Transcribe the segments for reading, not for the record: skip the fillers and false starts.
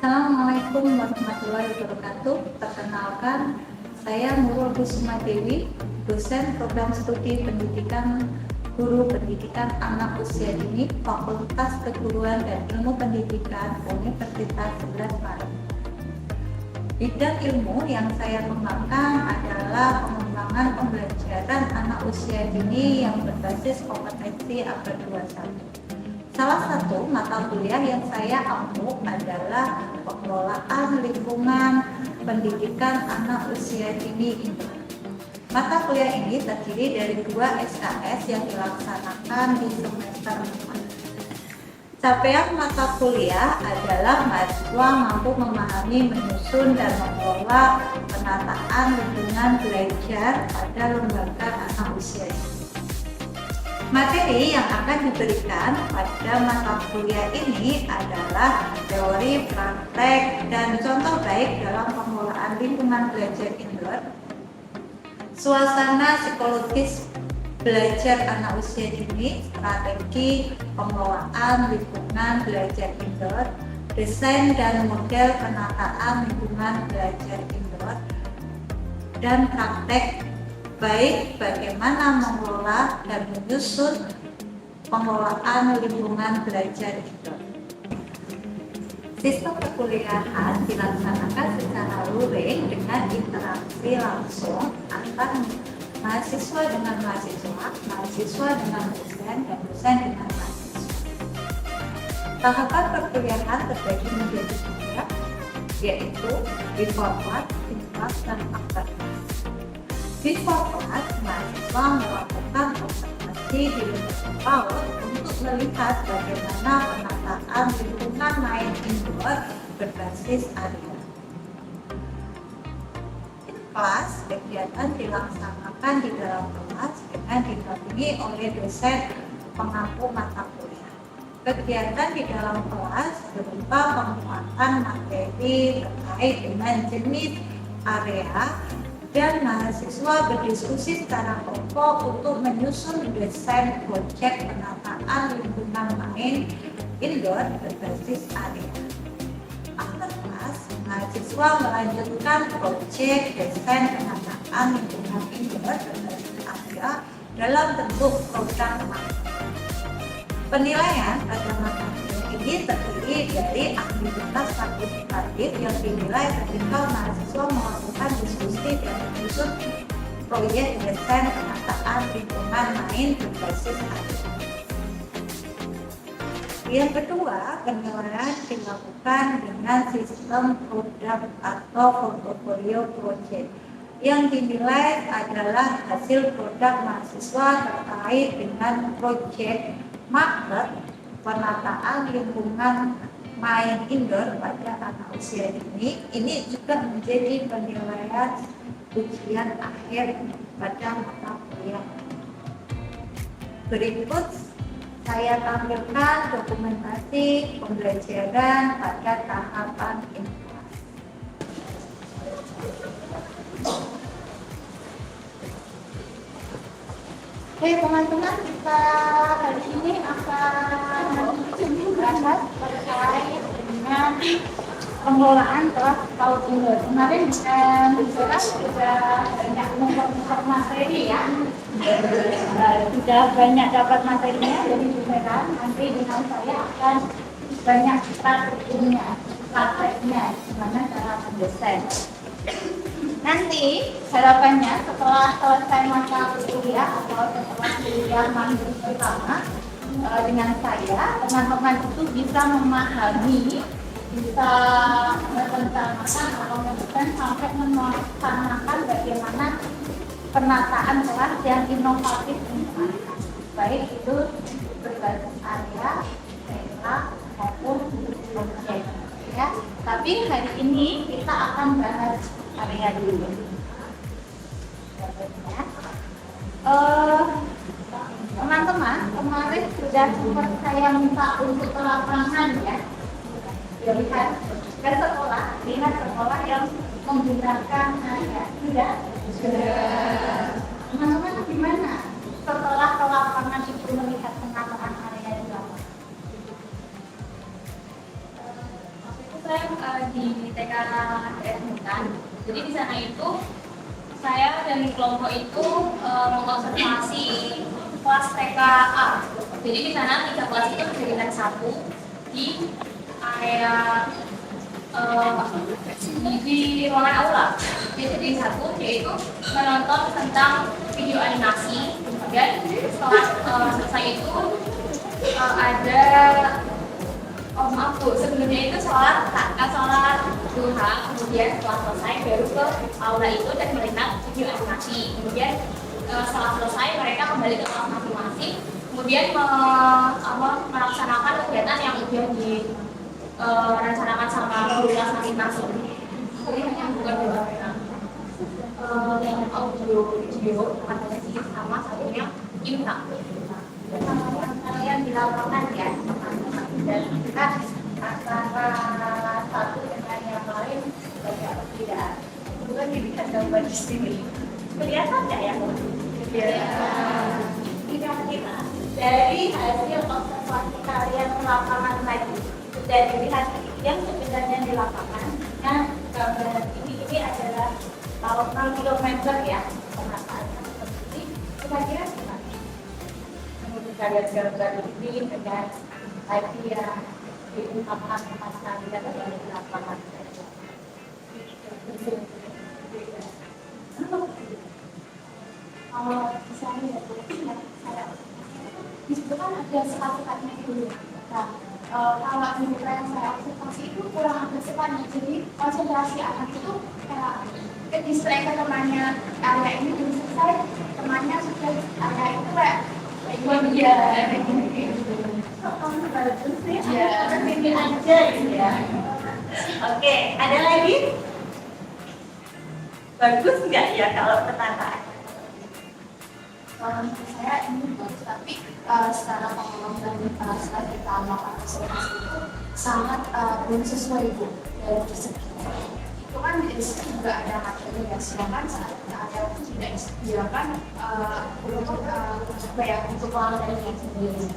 Assalamualaikum warahmatullahi wabarakatuh. Perkenalkan, saya Nurul Kusuma Dewi, dosen program studi pendidikan guru pendidikan anak usia dini Fakultas Keguruan dan Ilmu Pendidikan Universitas 11 Maret. Bidang ilmu yang saya kembangkan adalah pengembangan pembelajaran anak usia dini yang berbasis kompetensi abad 21. Salah satu mata kuliah yang saya ampu adalah pengelolaan lingkungan pendidikan anak usia dini ini. Mata kuliah ini terdiri dari 2 SKS yang dilaksanakan di semester 4. Capaian mata kuliah adalah mahasiswa mampu memahami, menyusun, dan mengelola penataan lingkungan belajar pada lembaga anak usia dini. Materi yang akan diberikan pada mata kuliah ini adalah teori, praktek, dan contoh baik dalam pengelolaan lingkungan belajar indoor, suasana psikologis belajar anak usia dini, strategi pengelolaan lingkungan belajar indoor, desain dan model penataan lingkungan belajar indoor, dan praktek baik bagaimana mengelola dan menyusun pengelolaan lingkungan belajar indoor. Sistem perkuliahan dilaksanakan secara luring dengan interaksi langsung antar mahasiswa dengan mahasiswa, mahasiswa dengan dosen, dan dosen dengan mahasiswa. Tahapan perkuliahan terbagi menjadi 3, yaitu before class, in class, dan after class. Before class, mahasiswa melakukan observasi di lingkungan PAUD untuk melihat bagaimana penataan lingkungan main indoor berbasis area. In kelas, kegiatan dilaksanakan di dalam kelas dengan didampingi oleh dosen pengampu mata kuliah. Kegiatan di dalam kelas berupa penguatan materi terkait dengan jenis area, dan mahasiswa berdiskusi secara kelompok untuk menyusun desain proyek penataan lingkungan main indoor berbasis area. After class, mahasiswa melanjutkan proyek desain penataan lingkungan indoor berbasis area dalam bentuk program magang. Penilaian pada mata kuliah ini terdiri dari aktivitas partisipatif yang dinilai ketika mahasiswa melakukan diskusi dan menyusun proyek desain penataan lingkungan main berbasis area. Yang kedua, penilaian dilakukan dengan sistem produk atau portofolio project yang dinilai adalah hasil produk mahasiswa terkait dengan proyek market penataan lingkungan main indoor pada anak usia dini. Ini juga menjadi penilaian ujian akhir pada mata kuliah. Berikut saya tampilkan dokumentasi pembelajaran pada tahapan ini. Oke teman-teman, kita hari ini akan bahas terkait dengan pengelolaan kelas PAUD indoor. Kemarin kita sudah banyak mempermudah materi ya, sudah banyak dapat materinya dari dosen. Nanti dengan saya akan banyak strateginya, prakteknya, gimana cara mendesain. Nanti harapannya setelah selesai masa kuliah atau setelah kuliah mandiri pertama dengan saya, teman-teman itu bisa memahami, bisa merencanakan atau mendesain sampai melaksanakan bagaimana penataan kelas yang inovatif baik itu berbasis area, tema maupun objek. Ya, tapi hari ini kita akan bahas area dulu. Teman-teman, kemarin sudah sempat saya minta untuk ke lapangan ya. Lihat ke sekolah, lihat sekolah yang menggunakan area. Sudah? Teman-teman gimana? Setelah ke lapangan itu melihat penataan area di lapangan. Saya di TK daerah Hutan. Jadi di sana itu saya dan kelompok itu mengobservasi kelas TK A. Jadi di sana 3 kelas itu dijadikan satu di area di ruangan aula. Jadi satu yaitu menonton tentang video animasi. Kemudian setelah selesai itu ada maaf Bu, sebelumnya itu sholat duha, kemudian setelah selesai baru ke aula itu dan melihat video animasi. Kemudian setelah selesai mereka kembali ke kelas masing-masing, kemudian melaksanakan kegiatan yang sudah direncanakan sama kelas masing-masing. Pilihannya bukan yang audio video katanya sih sama satunya imsak. Kalian di lapangan ya, dan kita antara satu dengan yang lain banyak perbedaan. Kebetulan ini kan gambar di sini. Kelihatan nggak ya? Kelihatan. Kira-kira dari hasil observasi kalian di lapangan tadi sudah dilihat yang sebenarnya di lapangan. Nah, gambar ini adalah lautan kilometer ya, penataannya seperti ini. Kira-kira gimana? Kita lihat gambar ini dengan tadi yang diungkapkan kepada kalian dari lapangan. Kalau misalnya saya di situ kan ada sekat-sekatnya dulu. Nah, kalau di yang saya observasi itu kurang ada sekatnya. Jadi konsentrasi anak itu kayak ke-distray ke temannya, area ini belum selesai, temannya sudah area itu kayak dia kamu bagus ya, ini aja ya. Oke, ada lagi? Bagus nggak ya kalau penataan? Kalau saya ini bagus, tapi secara pengembangan dan setelah kita melakukan observasi itu sangat belum sesuai Bu dari segi itu kan di situ juga ada materi yang silakan saat kita ada tidak disediakan untuk pelanggan yang sendiri.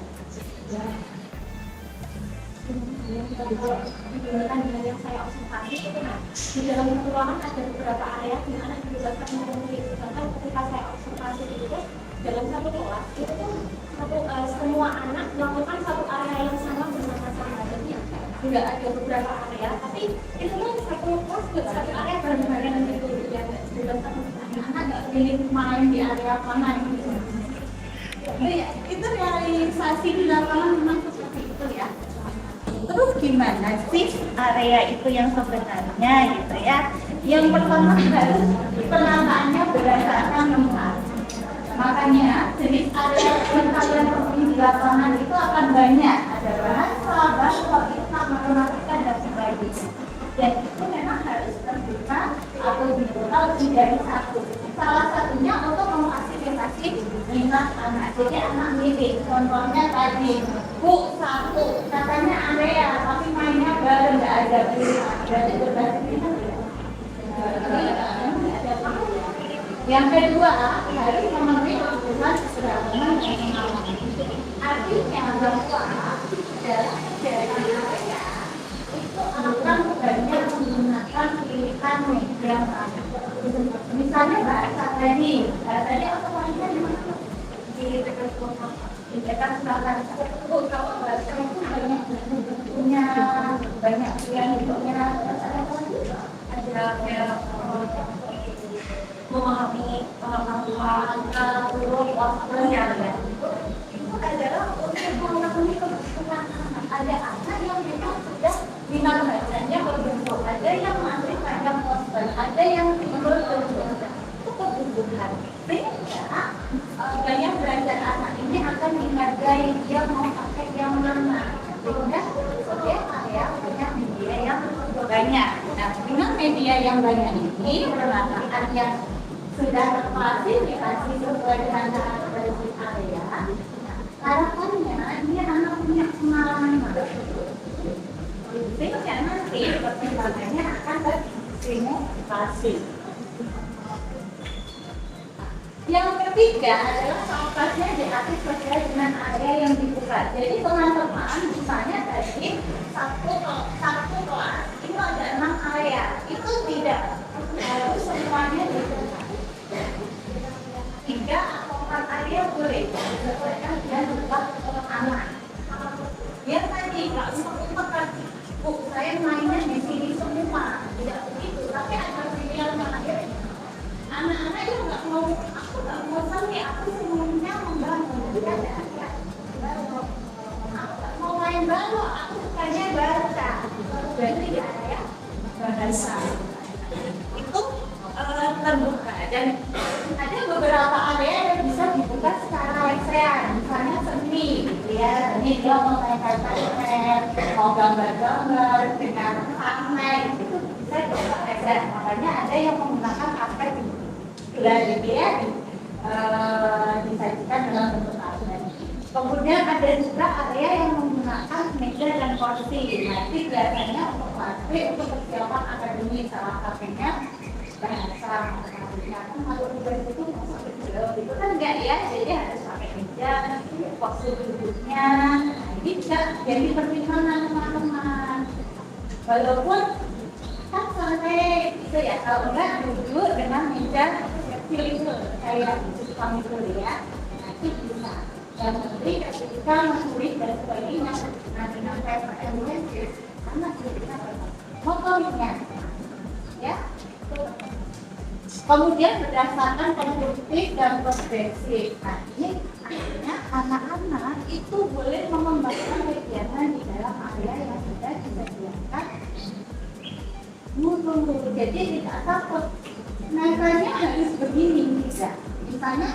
Dibandingkan dengan yang saya observasi itu di dalam ruangan ada beberapa area di mana dibebaskan memiliki. Sedangkan ketika saya observasi itu dalam satu kelas itu tuh semua anak melakukan satu area yang sama bersama-sama. Jadi tidak ada beberapa area, tapi itu kan satu kelas satu area bareng-bareng gitu. Ya dibebaskan anak nggak pilih main di area mana gitu. Itu realisasi di lapangan memang seperti itu ya. Terus gimana sih area itu yang sebenarnya gitu ya? Yang pertama harus penataannya berdasarkan tempat. Makanya jenis area yang kalian temui di lapangan itu akan banyak. Ada bahasa, matematika dan sebagainya. Dan itu memang harus terbuka atau digital lebih dari satu. Salah satunya untuk memfasilitasi minat anak. Jadi anak milih. Contohnya tadi, Bu, satu, katanya area, tapi mainnya bareng nggak ada pilihan. Berarti berbasis minat ya. Yang kedua, harus memenuhi kebutuhan keseragaman dan pengalaman. Artinya bahwa dalam perjalanan area itu akan banyak menggunakan pilihan media. Misalnya bahasa tadi otomatisnya di mana? Di dekat kota. Di dekat selatan. Kalau bahasa itu punya banyak pilihan hidupnya. Ada memahami pengetahuan, turun waktunya itu adalah untuk memenuhi kebutuhan anak. Ada anak yang memang sudah minat bacanya berbentuk, ada yang masih panjang poster, ada yang menurut berbentuk itu kebutuhan. Sehingga gaya belajar anak ini akan dihargai, dia mau pakai yang mana. Sehingga sebagai area punya media yang banyak. Nah, dengan media yang banyak ini penataan yang sudah terklasifikasi sesuai dengan karakteristik area. Harapannya dia anak punya pengalaman sehingga nanti pertimbangannya akan tersimulasi. Yang ketiga adalah sampahnya diatur sesuai dengan area yang dibuka. Jadi teman-teman misalnya tadi satu kelas itu ada Kalau aku sukanya baca, berarti di area bahasa itu terbuka dan ada beberapa area yang bisa dibuka secara lesehan, misalnya seni, gitu ya. Jadi dia mau main mau gambar-gambar dengan warna itu bisa dibuka lesehan. Makanya ada yang menggunakan karpet gelas gitu ya, disajikan dalam bentuk karpet. Kemudian ada juga area yang menggunakan meja dan kursi. Nanti biasanya untuk kelas untuk persiapan akademis, salah satunya bahasa matematika. Kalau tugas itu masuk kecil, itu kan enggak ya, jadi harus pakai meja, posisi duduknya. Nah, ini juga jadi pertimbangan teman-teman. Walaupun kan sampai itu ya, kalau enggak duduk dengan meja kecil itu kayak kami dulu ya, nanti bisa. Dan nanti ketika menulis dan sebagainya, nanti evaluasi karena kita motoriknya, ya. Kemudian berdasarkan kognitif dan progresif. Nah, ini artinya anak-anak itu boleh mengembangkan kegiatan di dalam area yang sudah disediakan guru. Jadi tidak takut. Natanya harus begini, tidak. Misalnya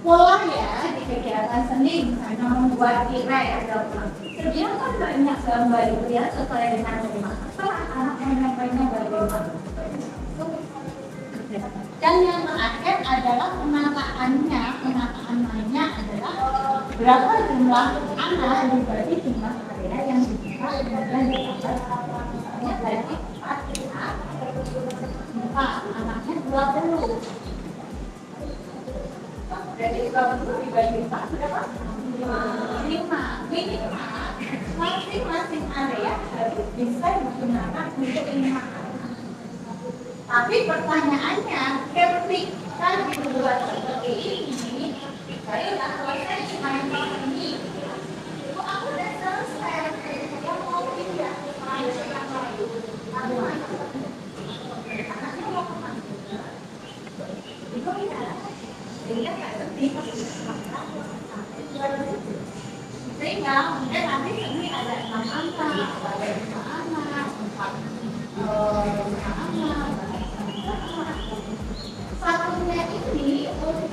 pola ya di kegiatan seni, misalnya membuat tirai atau sebenarnya kan banyak gambar itu ya sesuai dengan tema. Setelah anak menyampaikannya bagaimana? Dan yang terakhir adalah penataan mainnya adalah berapa jumlah anak dibagi jumlah area yang dibuka kemudian ditambah misalnya dari 4 anaknya 20. Jadi 20 dibagi 4 berapa? 5 minimal masing-masing area harus bisa digunakan untuk 5 anak. Tapi pertanyaannya, ketika dibuat seperti ini, saya udah selesai main ini, itu aku udah selesai, saya mau pindah main yang lain. Anaknya mau kemana? Itu tidak, sehingga nggak seperti sehingga mungkin nanti ini ada 6 anak, ada 5 anak, 4 anak. Satunya ini untuk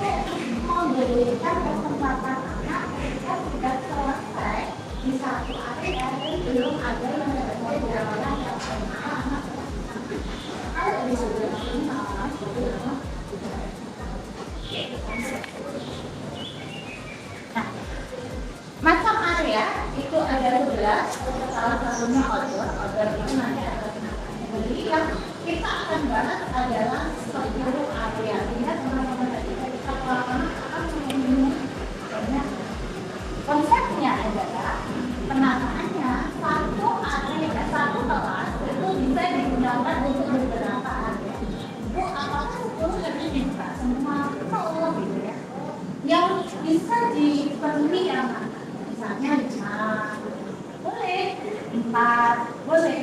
memberikan kesempatan anak ketika sudah selesai di satu area dan belum ada yang selesai di area yang sama. Ada di sebelah sini nah, macam area itu ada 11, salah satunya outdoor itu nanti ada. Jadi yang kita akan bahas adalah 10 area. Lihat teman-teman tadi kita akan konsepnya adalah penataannya satu area, satu kelas itu bisa digunakan untuk beberapa area. Bu, apakah itu lebih bisa semua kalau gitu ya? Yang bisa dipenuhi yang mana? Misalnya 5, boleh, 4, boleh.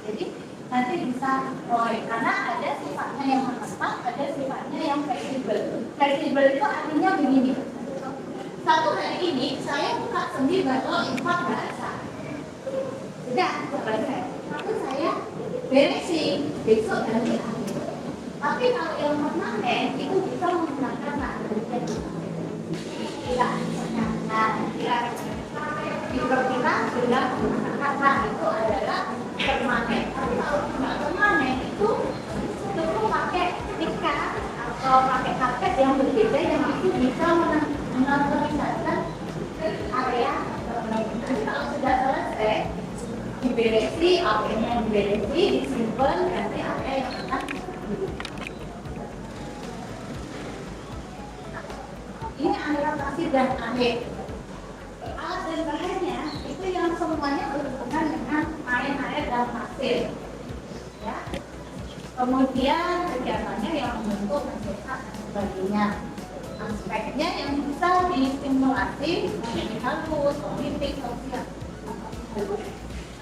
Jadi nanti bisa karena ada sifatnya yang menetap, ada sifatnya yang fleksibel. Fleksibel itu artinya begini. Satu hari ini saya buka sendi baru 4 bahasa. Sudah, selesai. Tapi saya beresin besok dari akhir. Tapi kalau yang permanen itu bisa menggunakan materi. Tidak, nah, kira-kira sudah kata itu adalah permanen. Tapi kalau tidak permanen itu pakai stiker atau pakai karpet yang berbeda yang itu bisa menampilkan area. Jadi kalau sudah selesai diberesi, akhirnya diberesi, disimpan, nanti area yang akan ini area pasir dan air. Alat dan bahannya itu yang semuanya berhubungan dengan air dan pasir. Ya. Kemudian kegiatannya yang membentuk mencetak dan sebagainya. Aspeknya yang bisa distimulasi menjadi halus, kognitif, sosial.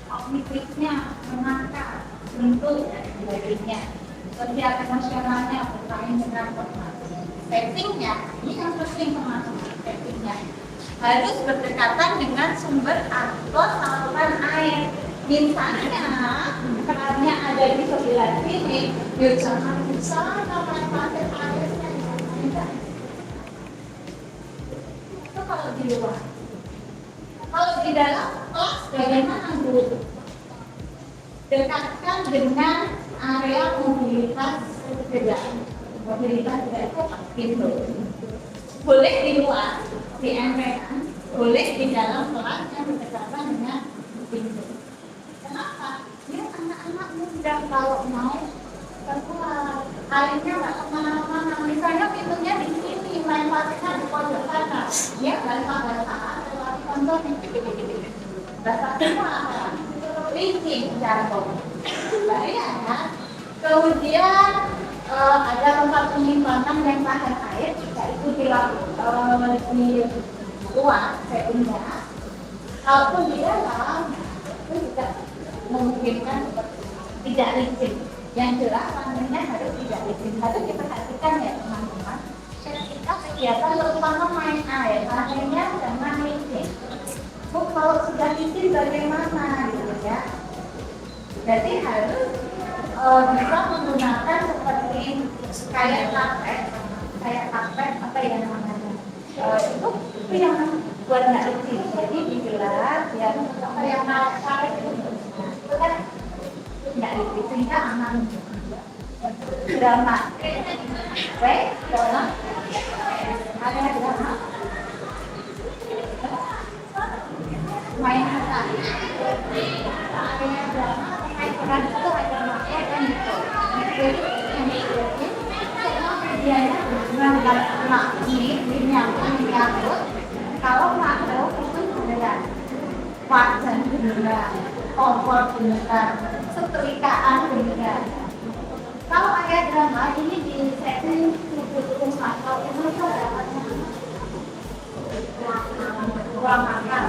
Kognitifnya menakar, bentuk dan sebagainya. Sosial emosionalnya berkaitan dengan informasi. Settingnya, ini yang penting teman-teman. Settingnya harus berdekatan dengan sumber atau saluran air. Misalnya kerannya ada di sebelah sini, ya jangan di sana manfaatin airnya di sana. Itu kalau di luar. Kalau di dalam kelas bagaimana Bu? Dekatkan dengan area mobilitas kendaraan. Mobilitas itu pintu. Boleh di luar, di emperan, boleh di dalam kelas yang berdekatan dengan pintu. Kenapa? Ya anak-anak muda kalau mau keluar, airnya nggak kemana-mana. Misalnya pintunya di sini, main pasirnya di pojok sana. Ya basah-basah, lewat contoh nih. Basah semua, licin jatuh. Bahaya kan? Kemudian ada tempat penyimpanan yang tahan air, yaitu di luar, sekunder. Kalaupun di dalam, itu tidak memungkinkan tidak licin. Yang jelas lantainya harus tidak licin. Harus diperhatikan ya teman-teman. Ketika kegiatan terutama main air, lantainya jangan licin. Bu, kalau sudah licin bagaimana gitu ya? Jadi harus bisa menggunakan seperti kayak karpet apa yang namanya itu yang buat nggak licin. Jadi digelar biar apa yang karet itu kan nggak licin sehingga aman. Drama, baik drama, ada drama, main apa? Ada drama. Peran itu ada makna dan gitu. Dia dengan ini menyangkut kalau makro itu beneran wajan beneran, kompor beneran, setrikaan beneran. Kalau ada drama ini di setting tubuh makro itu dapatnya ruang makan.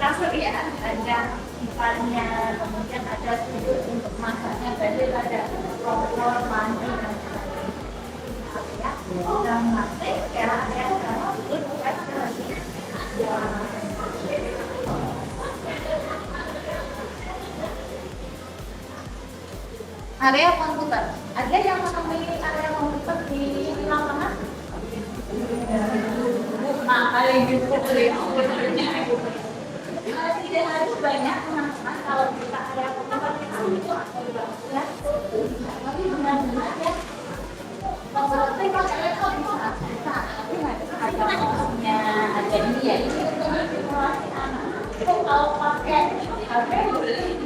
Kasur ya, ada kiparnya, kemudian ada sudut untuk masaknya, jadi ada kompor, mandi dan sebagainya. Dan masih kira-kira sudut area komputer. Ada yang memiliki area komputer di lapangan? Nah, paling gitu tidak harus banyak teman-teman. Kalau kita area komputer itu ada ya. Tapi benar-benar ya. Komputer kalau laptop bisa, tapi nggak ada komputernya, ada ini ya. Ini untuk simulasi anak. Itu kalau pakai HP boleh.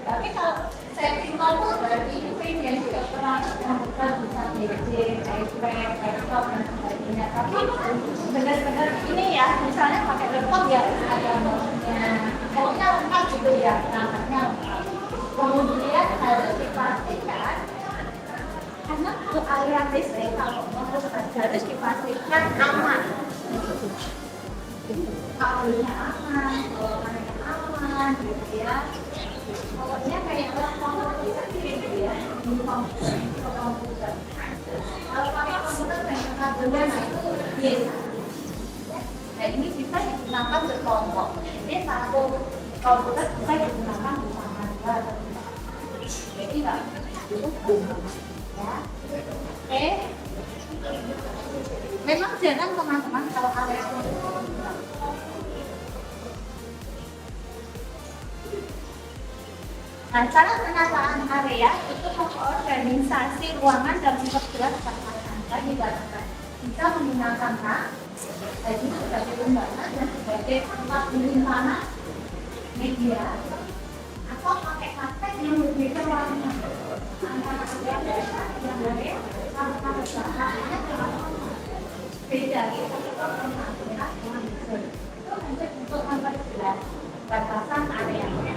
Tapi kalau setting komputer ini pengen juga pernah komputer bisa PC, iPad, laptop dan sebagainya. Tapi benar-benar ini ya, misalnya pakai laptop ya ada mouse-nya, pokoknya lengkap gitu ya, perangkatnya lengkap. Kemudian harus dipastikan karena untuk aliran listrik kalau komputer harus dipastikan aman. Kabelnya aman, bolongannya aman, gitu ya. Pokoknya kayak laptop gitu ya, di komputer. Kalau pakai komputer dengan kabelnya itu biasa. Nah ini bisa digunakan berkelompok. Ini satu komputer bisa digunakan bersama dua. Jadi nggak cukup ya. Oke. Memang jarang teman-teman kalau area komputer. Nah, cara penataan area itu mengorganisasi ruangan dan memperjelas tata dikatakan bisa menggunakan hak, jadi sebagai lembaga dan sebagai tempat penyimpanan media atau pakai karpet yang berbeda warna antara yang dasar yang lain tanpa bahannya beda gitu kita mengatur dengan itu untuk memperjelas batasan areanya.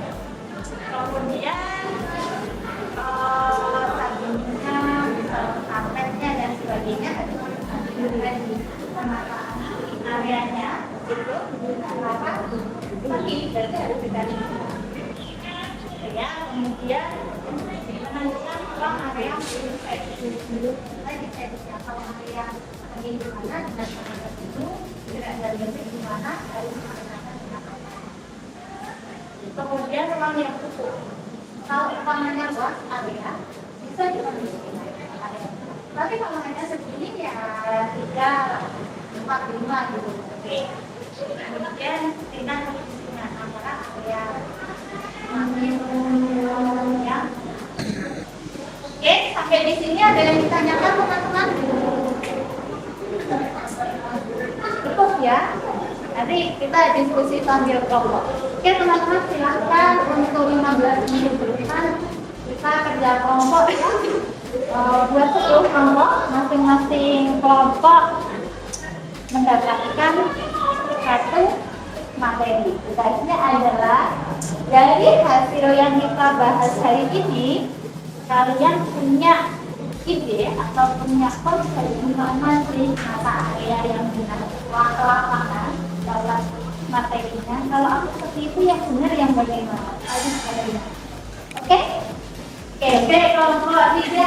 Kemudian sabunnya, karpetnya dan sebagainya harus dilihat di penataan areanya itu kenapa? berarti harus dikali ya. Kemudian menentukan ruang area dulu lagi kalau area lagi di mana dan itu gerak dari di mana harus menggunakan. Kemudian ruang yang tutup, kalau ruangannya luas area bisa juga area. Tapi kalau hanya segini ya 3, 4, 5 gitu. Oke. Kemudian dengan posisinya antara area yang oke, sampai di sini ada yang ditanyakan teman-teman? Cukup ya. Nanti kita diskusi sambil kelompok. Oke teman-teman, silahkan untuk 15 menit ke depan kita kerja kelompok ya. Buat 10 kelompok, masing-masing kelompok mendapatkan satu materi. Tugasnya adalah dari hasil yang kita bahas hari ini, kalian punya ide atau punya konsep gimana sih mata area yang benar lapangan dalam materinya. Kalau aku seperti itu yang benar yang bagaimana? Oke? Oke, kelompok 3.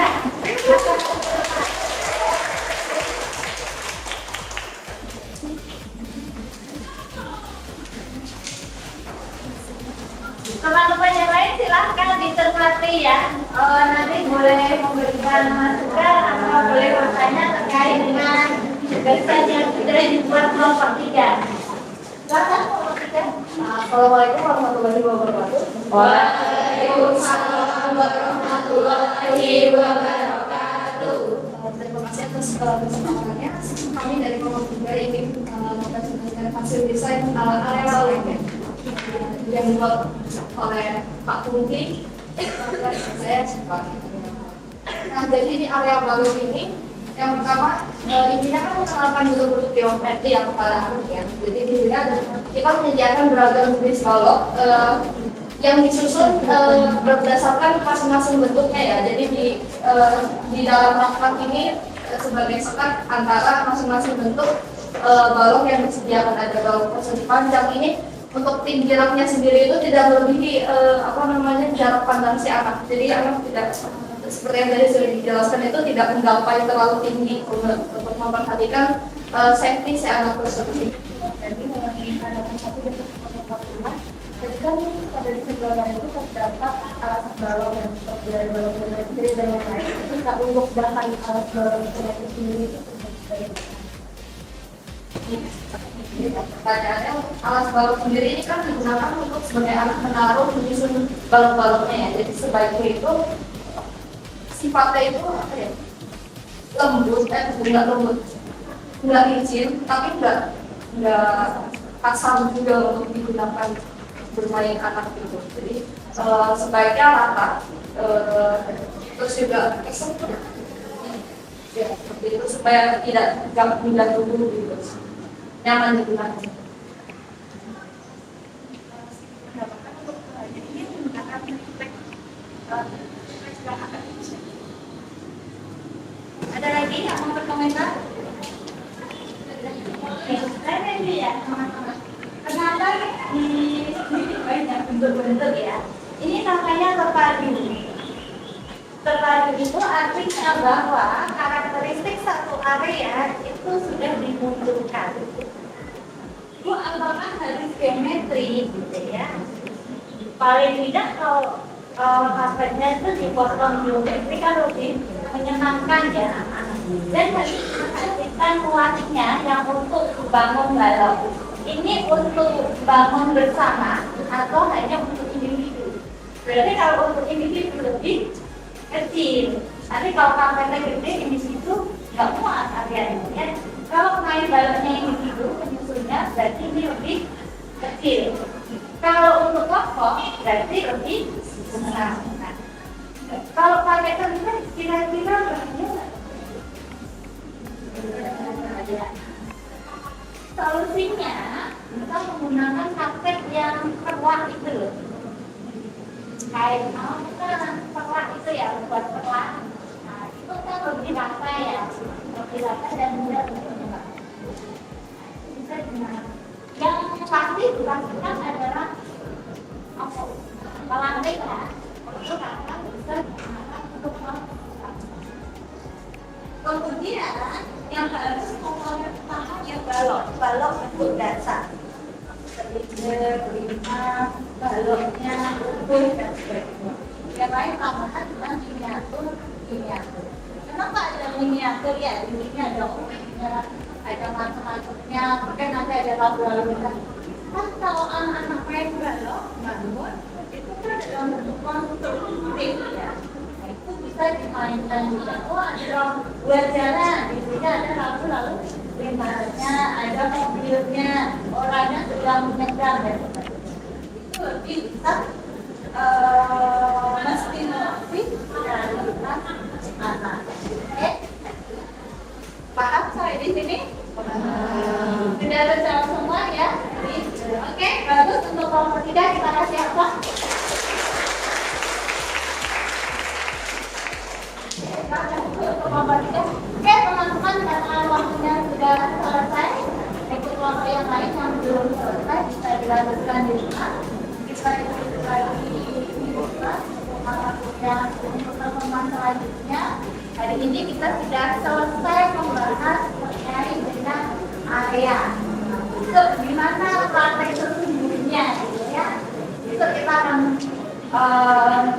Teman-teman yang lain silahkan dicermati ya. Nanti boleh memberikan masukan atau boleh bertanya terkait dengan tugasan yang sudah dibuat kelompok 3. Silakan kelompok 3. Assalamualaikum warahmatullahi wabarakatuh. Waalaikumsalam warahmatullahi wabarakatuh. Terima kasih atas kesempatannya. Kami dari kelompok 3 ingin mempresentasikan hasil desain area lalu yang dibuat oleh Pak Tungki. Saya Pak. Nah, jadi di area balok ini yang pertama intinya kan mengenalkan bentuk-bentuk geometri yang kepada anak ya. Jadi di sini kita menyediakan beragam jenis balok yang disusun berdasarkan masing-masing bentuknya ya. Jadi di dalam rak ini sebagai sekat antara masing-masing bentuk balok yang disediakan. Ada balok persegi panjang ini. Untuk tinggi raknya sendiri itu tidak melebihi jarak pandang si anak. Jadi anak tidak seperti yang tadi sudah dijelaskan itu tidak menggapai terlalu tinggi untuk memperhatikan safety si anak tersebut. Jadi ada satu bentuk rumah. Jadi kan pada di sebelah itu terdapat alas balok yang seperti dari balok sendiri dan yang lain. Itu tidak untuk datang alas balok sendiri. Pertanyaannya, alas balok sendiri ini kan digunakan untuk sebagai alat menaruh menyusun balok-baloknya ya. Jadi sebaiknya itu sifatnya itu apa ya? Lembut, enggak lembut, enggak licin, tapi enggak kasar juga untuk digunakan bermain anak itu. Jadi sebaiknya rata, terus juga eksemplar. Ya, seperti itu supaya tidak mengganggu dulu gitu. Nyaman digunakan. Ada lagi yang mau berkomentar? Saya ini ya teman-teman. Ternyata di sini banyak bentuk-bentuk ya. Ini namanya terpadu. Terpadu itu artinya bahwa karakteristik satu area itu sudah dimunculkan. Itu apakah harus geometri gitu ya? Paling tidak kalau karpetnya itu dipotong geometri kan lebih menyenangkan ya. Dan harus memperhatikan luasnya yang untuk bangun balok. Ini untuk bangun bersama atau hanya untuk individu? Berarti kalau untuk individu lebih kecil. Tapi kalau karpetnya gede individu nggak muat areanya. Ya. Kalau main baloknya individu penyusunnya berarti ini lebih kecil. Kalau untuk kelompok berarti lebih besar. Nah, kalau pakai karpet kira-kira berapa? Solusinya kita menggunakan karpet yang perlak itu loh. Kain perlak itu ya buat perlak. Nah, itu kan lebih rata ya, lebih rata dan mudah untuk dipakai. Bisa gimana? Yang pasti dipastikan adalah saya sekarang bisa digunakan untuk Kemudian yang harus komponen utamanya balok bentuk dasar. Kelima, baloknya, ukur dan sebagainya. Yang lain tambahan dengan miniatur. Kenapa ada miniatur ya? Di sini ada umumnya, ada macam-macamnya, mungkin nanti ada lagu-lagunya. Kan kalau anak-anak main balok, bangun, itu kan dalam bentuk konstruktif ya. Nah, itu bisa dimainkan juga. Oh, ada buat jalan, di sini ada lalu limanya, ada mobilnya, orangnya sedang menyeberang dan sebagainya. Itu lebih bisa menstimulasi dari anak. Oke? Paham sampai di sini? Sudah terjawab semua ya? Oke, bagus. Untuk kelompok 3 kita kasih apa? Oke teman-teman, karena waktunya sudah selesai, ikut kelompok yang lain yang belum selesai bisa dilanjutkan di rumah. Kita ikut lagi di rumah untuk pertemuan selanjutnya. Hari ini kita sudah selesai membahas mengenai dengan area. Itu gimana praktek sesungguhnya, gitu ya. Itu kita akan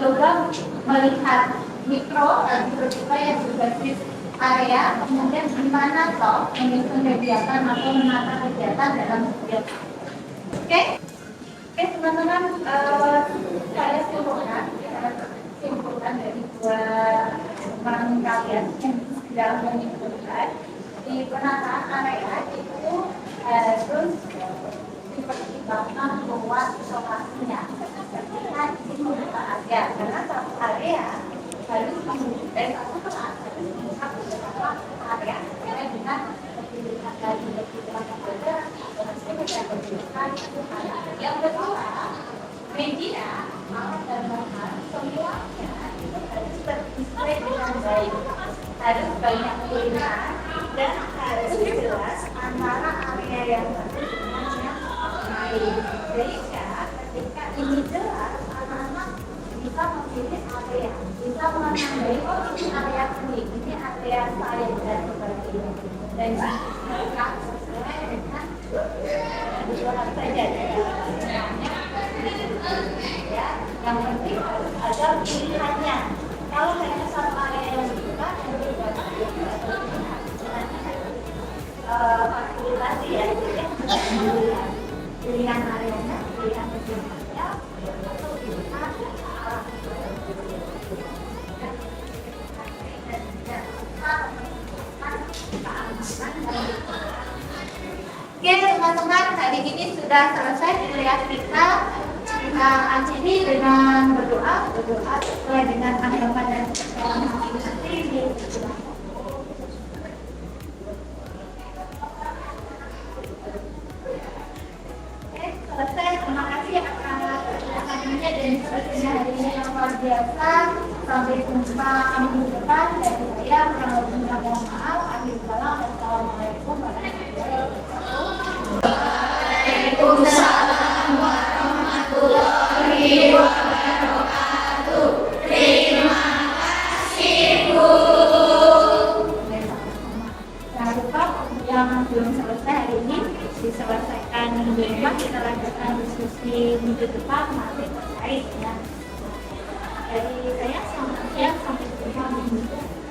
coba melihat mikro dan mikro yang berbasis area, kemudian gimana toh menyusun kegiatan atau menata kegiatan dalam setiap. Oke, teman-teman, saya simpulkan dari dua teman kalian yang sudah menyimpulkan di penataan area itu harus dipertimbangkan luas lokasinya. Kita di sini buka area karena satu area harus dari satu kelas harus satu area dengan kebutuhan dari kebutuhan pelajaran yang kedua media alat dan bahan semuanya itu harus terdisplay dengan baik, harus banyak pilihan dan harus jelas antara area yang bagus dengan yang lain. Sehingga ketika ini jelas, anak-anak bisa memilih area, bisa menandai oh ini area kuning, ini area saya dan sebagainya. Dan mereka sesuai dengan kebutuhan saja. Ya, yang penting harus ada pilihannya. Kalau hanya satu area yang dibuka, nanti banyak fasilitasi ya, jadi pilihan areanya, pilihan kegiatannya, atau pilihan Oke teman-teman, hari ini sudah selesai kuliah kita. Kita akhiri dengan berdoa sesuai dengan agama dan masing-masing. Selesai, terima kasih atas hadirnya dan selesainya hari ini yang luar biasa. Sampai jumpa minggu depan. Dari saya, kurang lebih mohon maaf. Assalamualaikum warahmatullahi wabarakatuh. Waalaikumsalam warahmatullahi wabarakatuh. Terima kasih Bu. Jangan lupa yang belum selesai hari ini diselesaikan minggu depan, kita lanjutkan diskusi minggu depan masih terkait dengan dari saya. Selamat siang, sampai jumpa minggu depan.